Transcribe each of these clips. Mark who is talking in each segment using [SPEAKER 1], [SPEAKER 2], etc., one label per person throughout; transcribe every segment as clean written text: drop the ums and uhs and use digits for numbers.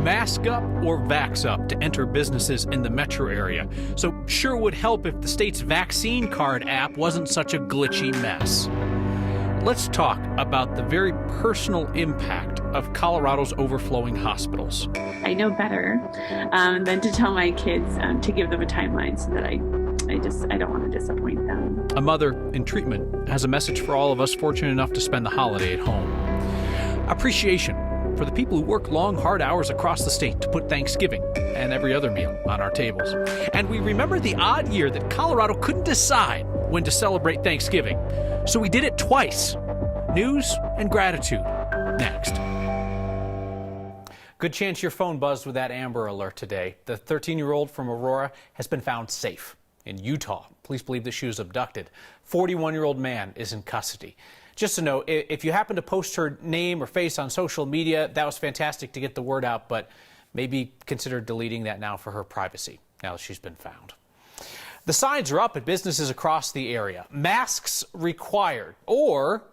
[SPEAKER 1] mask up or vax up to enter businesses in the metro area. So sure would help if the state's vaccine card app wasn't such a glitchy mess. Let's talk about the very personal impact of Colorado's overflowing hospitals.
[SPEAKER 2] I know better than to tell my kids to give them a timeline so that I don't want to disappoint them.
[SPEAKER 1] A mother in treatment has a message for all of us fortunate enough to spend the holiday at home. Appreciation for the people who work long, hard hours across the state to put Thanksgiving and every other meal on our tables. And we remember the odd year that Colorado couldn't decide when to celebrate Thanksgiving. So we did it twice. News and gratitude. Next. Good chance your phone buzzed with that Amber Alert today. The 13-year-old from Aurora has been found safe. In Utah, police believe that she was abducted. 41-year-old man is in custody. Just to know, if you happen to post her name or face on social media, that was fantastic to get the word out, but maybe consider deleting that now for her privacy, now that she's been found. The signs are up at businesses across the area. Masks required or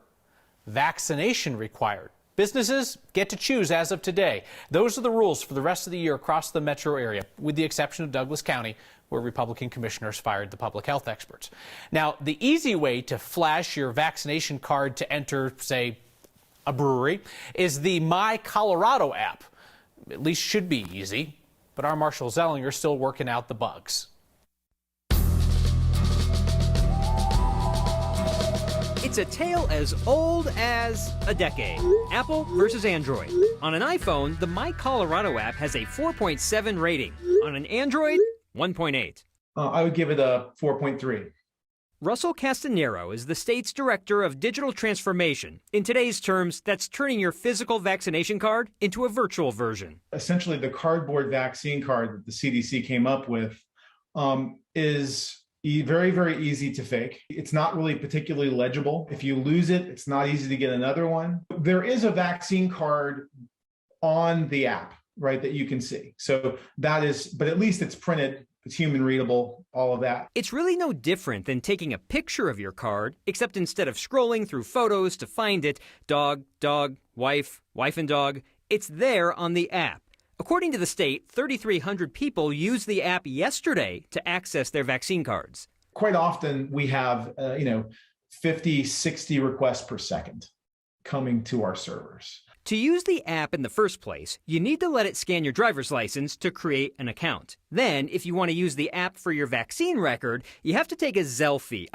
[SPEAKER 1] vaccination required. Businesses get to choose as of today. Those are the rules for the rest of the year across the metro area, with the exception of Douglas County, where Republican commissioners fired the public health experts. Now, the easy way to flash your vaccination card to enter, say, a brewery is the My Colorado app. At least should be easy, but our Marshall Zellinger is still working out the bugs.
[SPEAKER 3] It's a tale as old as a decade. Apple versus Android. On an iPhone, the My Colorado app has a 4.7 rating. On an Android, 1.8.
[SPEAKER 4] I would give it a 4.3.
[SPEAKER 3] Russell Castanero is the state's director of digital transformation. In today's terms, that's turning your physical vaccination card into a virtual version.
[SPEAKER 4] Essentially, the cardboard vaccine card that the CDC came up with is very, very easy to fake. It's not really particularly legible. If you lose it, it's not easy to get another one. There is a vaccine card on the app, right, that you can see. So that is, but at least it's printed, it's human readable, all of that.
[SPEAKER 3] It's really no different than taking a picture of your card, except instead of scrolling through photos to find it, dog, wife and dog, it's there on the app. According to the state, 3,300 people used the app yesterday to access their vaccine cards.
[SPEAKER 4] Quite often we have, 50, 60 requests per second coming to our servers.
[SPEAKER 3] To use the app in the first place, you need to let it scan your driver's license to create an account. Then, if you want to use the app for your vaccine record, you have to take a selfie,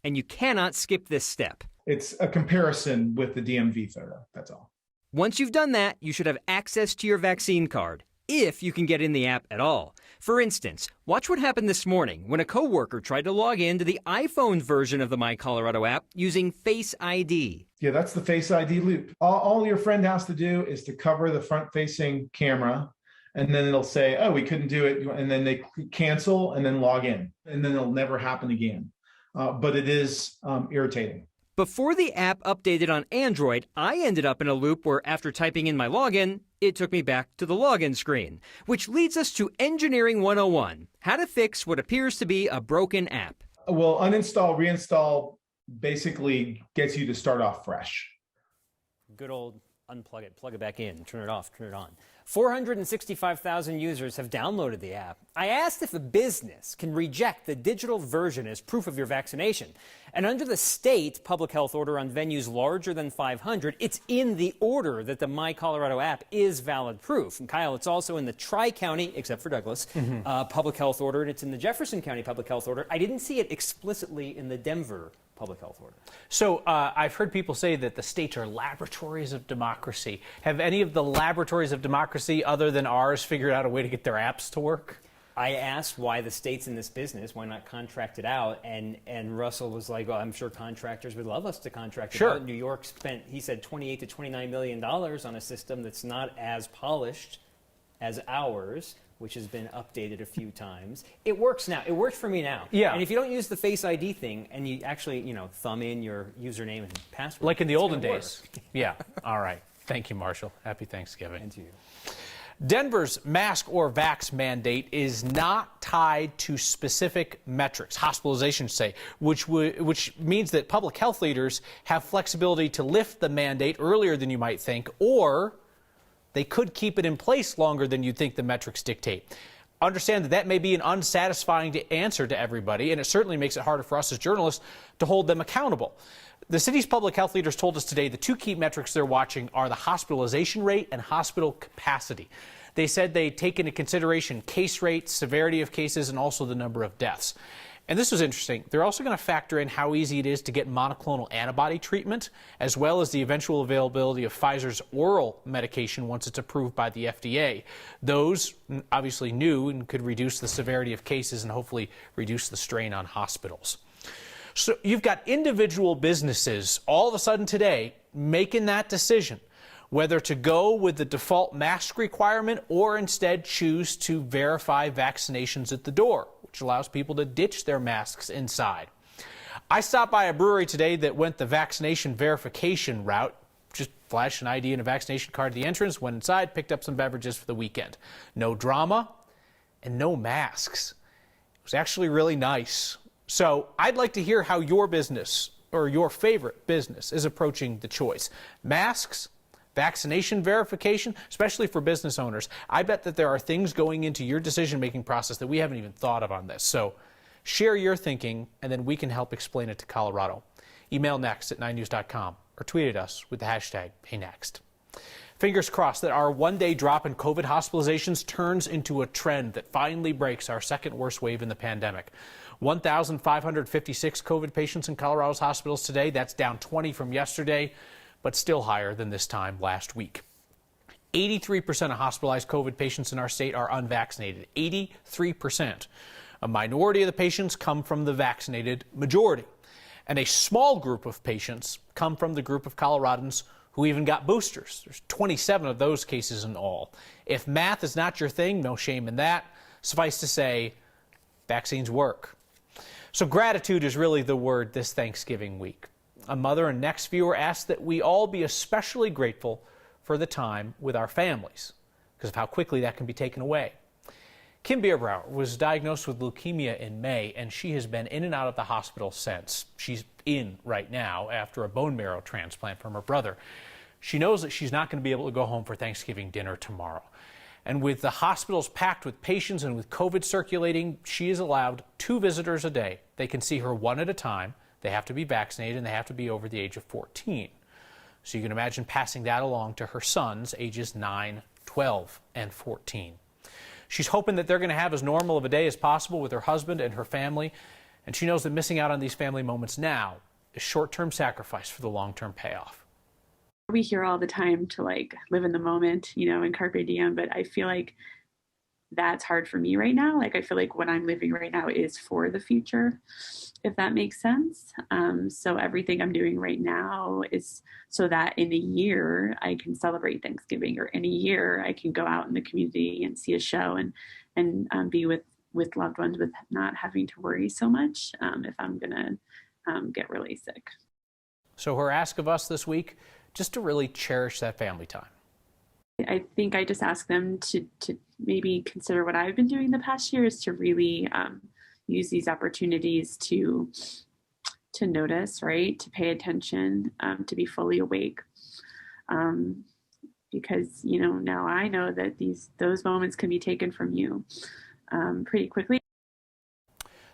[SPEAKER 3] and you cannot skip this step.
[SPEAKER 4] It's a comparison with the DMV photo, that's all.
[SPEAKER 3] Once you've done that, you should have access to your vaccine card, if you can get in the app at all. For instance, watch what happened this morning when a coworker tried to log in to the iPhone version of the My Colorado app using Face ID.
[SPEAKER 4] Yeah, that's the Face ID loop. All your friend has to do is to cover the front-facing camera, and then it'll say, oh, we couldn't do it, and then they cancel and then log in, and then it'll never happen again. But it is irritating.
[SPEAKER 3] Before the app updated on Android, I ended up in a loop where after typing in my login, it took me back to the login screen, which leads us to Engineering 101, how to fix what appears to be a broken app.
[SPEAKER 4] Well, uninstall, reinstall basically gets you to start off fresh.
[SPEAKER 3] Good old unplug it, plug it back in, turn it off, turn it on. 465,000 users have downloaded the app. I asked if a business can reject the digital version as proof of your vaccination. And under the state public health order on venues larger than 500, it's in the order that the My Colorado app is valid proof. And Kyle, it's also in the Tri-County, except for Douglas, public health order, and it's in the Jefferson County public health order. I didn't see it explicitly in the Denver public health order.
[SPEAKER 1] So I've heard people say that the states are laboratories of democracy. Have any of the laboratories of democracy other than ours figured out a way to get their apps to work?
[SPEAKER 3] I asked why the state's in this business, why not contract it out? And Russell was like, well, I'm sure contractors would love us to contract it out. New York spent, he said, $28 to $29 million on a system that's not as polished as ours, which has been updated a few times. It works now. It works for me now.
[SPEAKER 1] Yeah.
[SPEAKER 3] And if you don't use the Face ID thing and you actually, thumb in your username and password.
[SPEAKER 1] Like in the olden days. Yeah. All right. Thank you, Marshall. Happy Thanksgiving.
[SPEAKER 3] And to you.
[SPEAKER 1] Denver's mask or vax mandate is not tied to specific metrics, hospitalizations say, which means that public health leaders have flexibility to lift the mandate earlier than you might think, or they could keep it in place longer than you'd think the metrics dictate. Understand that that may be an unsatisfying answer to everybody, and it certainly makes it harder for us as journalists to hold them accountable. The city's public health leaders told us today the two key metrics they're watching are the hospitalization rate and hospital capacity. They said they take into consideration case rates, severity of cases, and also the number of deaths. And this was interesting. They're also going to factor in how easy it is to get monoclonal antibody treatment, as well as the eventual availability of Pfizer's oral medication once it's approved by the FDA. Those obviously new and could reduce the severity of cases and hopefully reduce the strain on hospitals. So you've got individual businesses all of a sudden today making that decision whether to go with the default mask requirement or instead choose to verify vaccinations at the door, which allows people to ditch their masks inside. I stopped by a brewery today that went the vaccination verification route. Just flashed an ID and a vaccination card at the entrance, went inside, picked up some beverages for the weekend. No drama and no masks. It was actually really nice. So I'd like to hear how your business or your favorite business is approaching the choice. Masks, vaccination verification, especially for business owners. I bet that there are things going into your decision-making process that we haven't even thought of on this. So share your thinking, and then we can help explain it to Colorado. Email next@9news.com or tweet at us with the hashtag HeyNext. Fingers crossed that our one-day drop in COVID hospitalizations turns into a trend that finally breaks our second worst wave in the pandemic. 1,556 COVID patients in Colorado's hospitals today. That's down 20 from yesterday, but still higher than this time last week. 83% of hospitalized COVID patients in our state are unvaccinated. 83%. A minority of the patients come from the vaccinated majority. And a small group of patients come from the group of Coloradans who even got boosters. There's 27 of those cases in all. If math is not your thing, no shame in that. Suffice to say, vaccines work. So gratitude is really the word this Thanksgiving week. A mother and Next viewer asked that we all be especially grateful for the time with our families because of how quickly that can be taken away. Kim Bierbauer was diagnosed with leukemia in May, and she has been in and out of the hospital since. She's in right now after a bone marrow transplant from her brother. She knows that she's not going to be able to go home for Thanksgiving dinner tomorrow. And with the hospitals packed with patients and with COVID circulating, she is allowed 2 visitors a day. They can see her one at a time. They have to be vaccinated, and they have to be over the age of 14. So you can imagine passing that along to her sons, ages 9, 12, and 14. She's hoping that they're going to have as normal of a day as possible with her husband and her family, and she knows that missing out on these family moments now is short-term sacrifice for the long-term payoff.
[SPEAKER 2] We hear all the time to live in the moment, and carpe diem, but I feel like that's hard for me right now. I feel like what I'm living right now is for the future, if that makes sense. So everything I'm doing right now is so that in a year I can celebrate Thanksgiving, or in a year I can go out in the community and see a show and be with loved ones with not having to worry so much if I'm gonna get really sick.
[SPEAKER 1] So her ask of us this week, just to really cherish that family time.
[SPEAKER 2] I think I just ask them to maybe consider what I've been doing the past year, is to really use these opportunities to notice, right? To pay attention, to be fully awake. Because, now I know that those moments can be taken from you pretty quickly.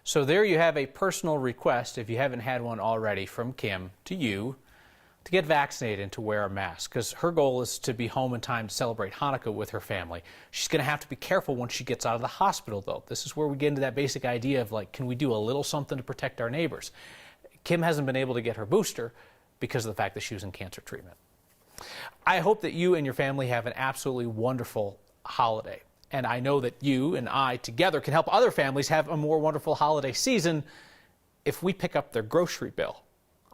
[SPEAKER 1] So there you have a personal request, if you haven't had one already, from Kim to you to get vaccinated and to wear a mask, because her goal is to be home in time to celebrate Hanukkah with her family. She's going to have to be careful once she gets out of the hospital, though. This is where we get into that basic idea of can we do a little something to protect our neighbors? Kim hasn't been able to get her booster because of the fact that she was in cancer treatment. I hope that you and your family have an absolutely wonderful holiday. And I know that you and I together can help other families have a more wonderful holiday season if we pick up their grocery bill.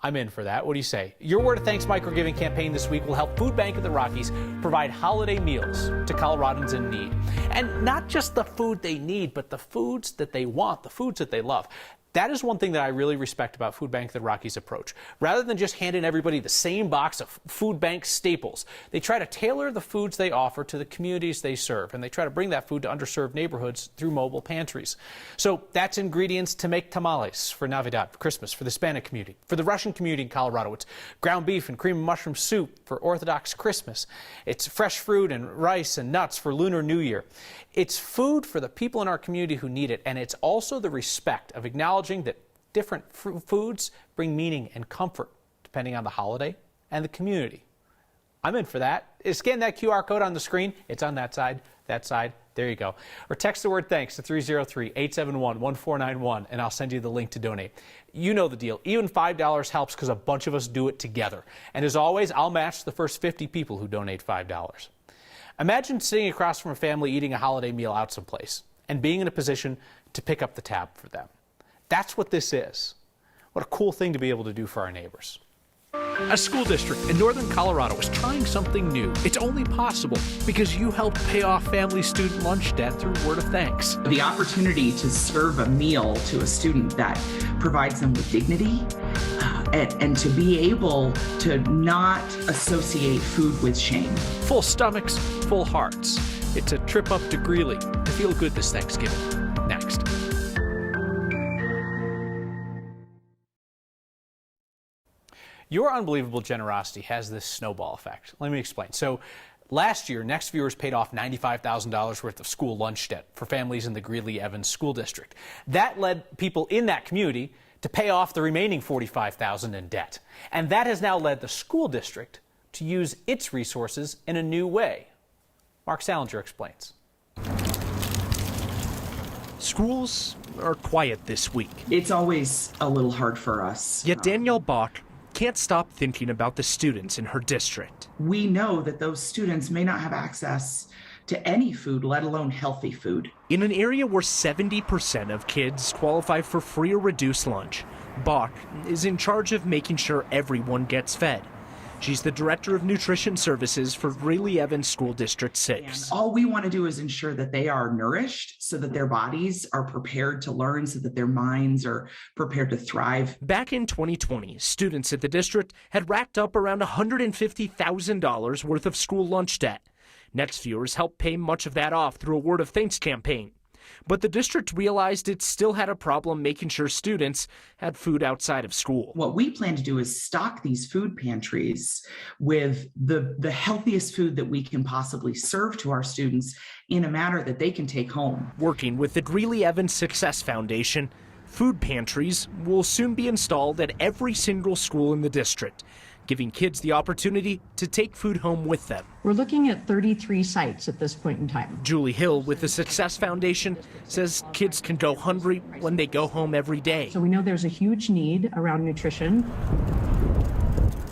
[SPEAKER 1] I'm in for that. What do you say? Your Word of Thanks microgiving campaign this week will help Food Bank of the Rockies provide holiday meals to Coloradans in need. And not just the food they need, but the foods that they want, the foods that they love. That is one thing that I really respect about Food Bank of the Rockies' approach. Rather than just handing everybody the same box of food bank staples, they try to tailor the foods they offer to the communities they serve, and they try to bring that food to underserved neighborhoods through mobile pantries. So that's ingredients to make tamales for Navidad, for Christmas, for the Hispanic community. For the Russian community in Colorado, it's ground beef and cream and mushroom soup for Orthodox Christmas. It's fresh fruit and rice and nuts for Lunar New Year. It's food for the people in our community who need it, and it's also the respect of acknowledging that different foods bring meaning and comfort depending on the holiday and the community. I'm in for that. Scan that QR code on the screen. It's on that side, there you go. Or text the word thanks to 303-871-1491 and I'll send you the link to donate. You know the deal. Even $5 helps because a bunch of us do it together. And as always, I'll match the first 50 people who donate $5. Imagine sitting across from a family eating a holiday meal out someplace and being in a position to pick up the tab for them. That's what this is. What a cool thing to be able to do for our neighbors. A school district in northern Colorado is trying something new. It's only possible because you helped pay off family student lunch debt through Word of Thanks.
[SPEAKER 5] The opportunity to serve a meal to a student that provides them with dignity and to be able to not associate food with shame.
[SPEAKER 1] Full stomachs, full hearts. It's a trip up to Greeley to feel good this Thanksgiving. Next. Your unbelievable generosity has this snowball effect. Let me explain. So last year, Next Viewers paid off $95,000 worth of school lunch debt for families in the Greeley-Evans School District. That led people in that community to pay off the remaining $45,000 in debt. And that has now led the school district to use its resources in a new way. Mark Salinger explains.
[SPEAKER 6] Schools are quiet this week.
[SPEAKER 5] It's always a little hard for us.
[SPEAKER 6] Yet Danielle Bach can't stop thinking about the students in her district.
[SPEAKER 5] We know that those students may not have access to any food, let alone healthy food.
[SPEAKER 6] In an area where 70% of kids qualify for free or reduced lunch, Bach is in charge of making sure everyone gets fed. She's the Director of Nutrition Services for Greeley-Evans School District 6.
[SPEAKER 5] And all we want to do is ensure that they are nourished so that their bodies are prepared to learn, so that their minds are prepared to thrive.
[SPEAKER 6] Back in 2020, students at the district had racked up around $150,000 worth of school lunch debt. Next Viewers helped pay much of that off through a Word of Thanks campaign. But the district realized it still had a problem making sure students had food outside of school.
[SPEAKER 5] What we plan to do is stock these food pantries with the healthiest food that we can possibly serve to our students in a manner that they can take home.
[SPEAKER 6] Working with the Greeley-Evans Success Foundation, food pantries will soon be installed at every single school in the district, giving kids the opportunity to take food home with them.
[SPEAKER 7] We're looking at 33 sites at this point in time.
[SPEAKER 6] Julie Hill with the Success Foundation says kids can go hungry when they go home every day.
[SPEAKER 7] So we know there's a huge need around nutrition.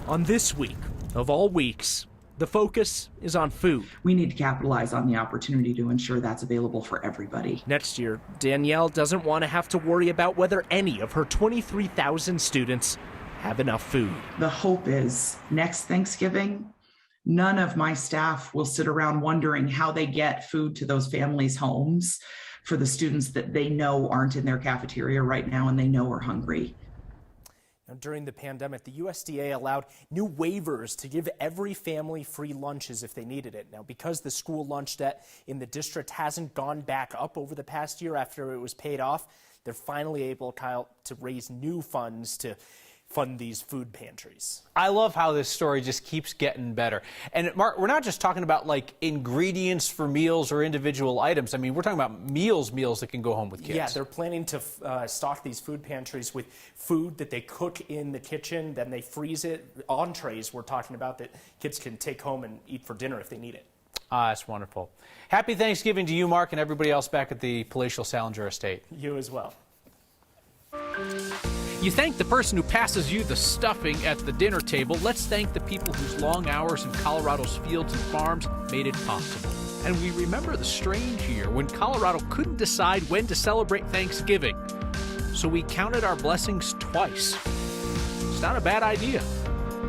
[SPEAKER 6] On this week, of all weeks, the focus is on food.
[SPEAKER 5] We need to capitalize on the opportunity to ensure that's available for everybody.
[SPEAKER 6] Next year, Danielle doesn't want to have to worry about whether any of her 23,000 students have enough food.
[SPEAKER 5] The hope is next Thanksgiving, none of my staff will sit around wondering how they get food to those families' homes for the students that they know aren't in their cafeteria right now and they know are hungry.
[SPEAKER 6] Now, during the pandemic, the USDA allowed new waivers to give every family free lunches if they needed it. Now, because the school lunch debt in the district hasn't gone back up over the past year after it was paid off, they're finally able, Kyle, to raise new funds to fund these food pantries.
[SPEAKER 1] I love how this story just keeps getting better. And Mark, we're not just talking about like ingredients for meals or individual items. I mean, we're talking about meals that can go home with kids.
[SPEAKER 6] Yeah, they're planning to stock these food pantries with food that they cook in the kitchen, then they freeze it. Entrees we're talking about that kids can take home and eat for dinner if they need it.
[SPEAKER 1] That's wonderful. Happy Thanksgiving to you, Mark, and everybody else back at the palatial Salinger estate.
[SPEAKER 6] You as well.
[SPEAKER 1] You thank the person who passes you the stuffing at the dinner table. Let's thank the people whose long hours in Colorado's fields and farms made it possible. And we remember the strange year when Colorado couldn't decide when to celebrate Thanksgiving. So we counted our blessings twice. It's not a bad idea.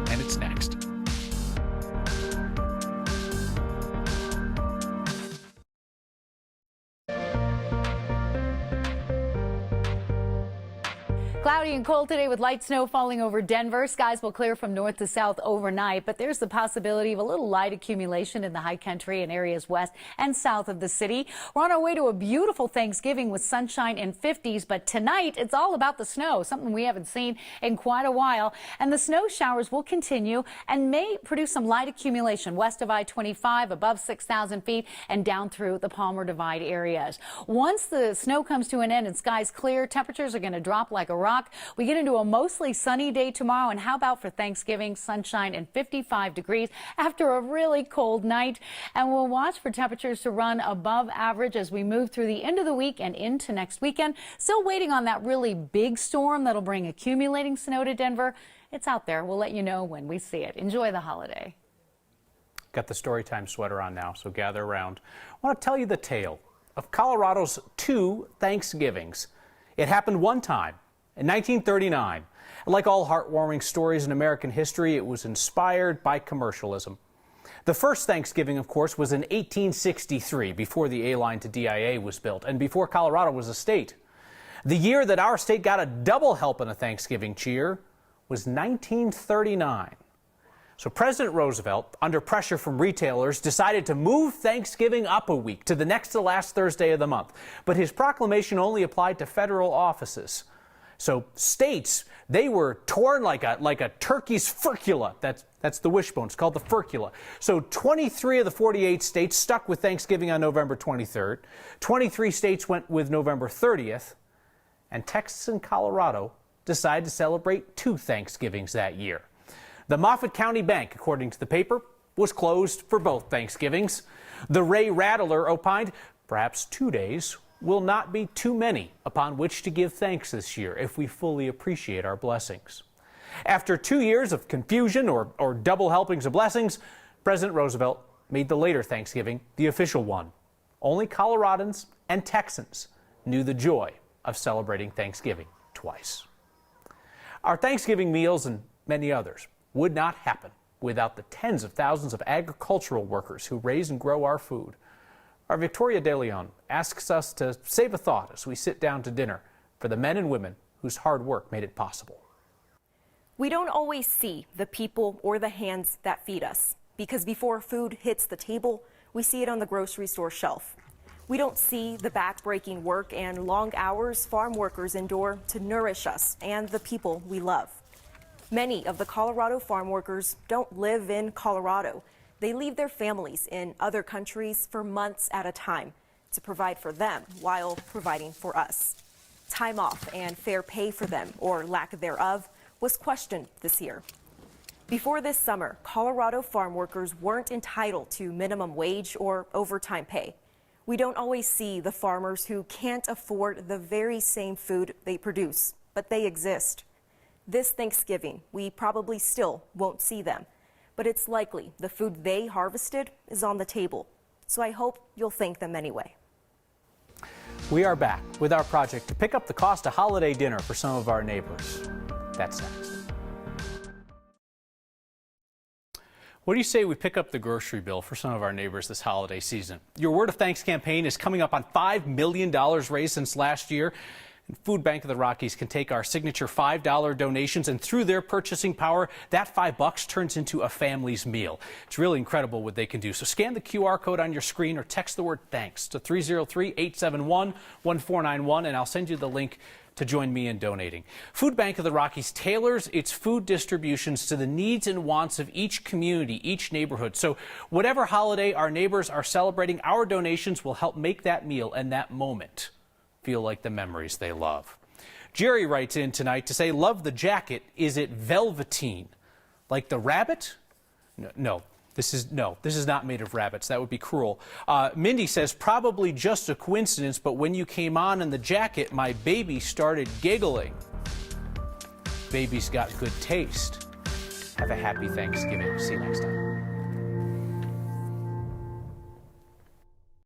[SPEAKER 1] And it's next.
[SPEAKER 8] Cloudy and cold today with light snow falling over Denver. Skies will clear from north to south overnight, but there's the possibility of a little light accumulation in the high country and areas west and south of the city. We're on our way to a beautiful Thanksgiving with sunshine and 50s, but tonight it's all about the snow, something we haven't seen in quite a while. And the snow showers will continue and may produce some light accumulation west of I-25, above 6,000 feet, and down through the Palmer Divide areas. Once the snow comes to an end and skies clear, temperatures are going to drop like a rock. We get into a mostly sunny day tomorrow, and how about for Thanksgiving, sunshine and 55 degrees after a really cold night. And we'll watch for temperatures to run above average as we move through the end of the week and into next weekend. Still waiting on that really big storm that'll bring accumulating snow to Denver. It's out there. We'll let you know when we see it. Enjoy the holiday.
[SPEAKER 1] Got the Storytime sweater on now, so gather around. I want to tell you the tale of Colorado's 2 Thanksgivings. It happened one time in 1939. Like all heartwarming stories in American history, it was inspired by commercialism. The first Thanksgiving, of course, was in 1863, before the A-line to DIA was built and before Colorado was a state. The year that our state got a double helping of Thanksgiving cheer was 1939. So President Roosevelt, under pressure from retailers, decided to move Thanksgiving up a week to the next to last Thursday of the month. But his proclamation only applied to federal offices. So states, they were torn like a turkey's furcula. That's the wishbone. It's called the furcula. So 23 of the 48 states stuck with Thanksgiving on November 23rd. 23 states went with November 30th. And Texas and Colorado decided to celebrate 2 Thanksgivings that year. The Moffat County Bank, according to the paper, was closed for both Thanksgivings. The Ray Rattler opined perhaps 2 days will not be too many upon which to give thanks this year if we fully appreciate our blessings. After 2 years of confusion or double helpings of blessings, President Roosevelt made the later Thanksgiving the official one. Only Coloradans and Texans knew the joy of celebrating Thanksgiving twice. Our Thanksgiving meals and many others would not happen without the tens of thousands of agricultural workers who raise and grow our food. Our Victoria De Leon asks us to save a thought as we sit down to dinner for the men and women whose hard work made it possible.
[SPEAKER 9] We don't always see the people or the hands that feed us, because before food hits the table, we see it on the grocery store shelf. We don't see the back-breaking work and long hours farm workers endure to nourish us and the people we love. Many of the Colorado farm workers don't live in Colorado. They leave their families in other countries for months at a time to provide for them while providing for us. Time off and fair pay for them, or lack thereof, was questioned this year. Before this summer, Colorado farm workers weren't entitled to minimum wage or overtime pay. We don't always see the farmers who can't afford the very same food they produce, but they exist. This Thanksgiving, we probably still won't see them, but it's likely the food they harvested is on the table. So I hope you'll thank them anyway.
[SPEAKER 1] We are back with our project to pick up the cost of holiday dinner for some of our neighbors. That's next. What do you say we pick up the grocery bill for some of our neighbors this holiday season? Your Word of Thanks campaign is coming up on $5 million raised since last year. And Food Bank of the Rockies can take our signature $5 donations, and through their purchasing power, that $5 turns into a family's meal. It's really incredible what they can do. So scan the QR code on your screen or text the word thanks to 303-871-1491, and I'll send you the link to join me in donating. Food Bank of the Rockies tailors its food distributions to the needs and wants of each community, each neighborhood. So whatever holiday our neighbors are celebrating, our donations will help make that meal and that moment feel like the memories they love. Jerry writes in tonight to say, love the jacket. Is it velveteen? Like the rabbit? No, this is not made of rabbits. That would be cruel. Mindy says, probably just a coincidence, but when you came on in the jacket, my baby started giggling. Baby's got good taste. Have a happy Thanksgiving. See you next time.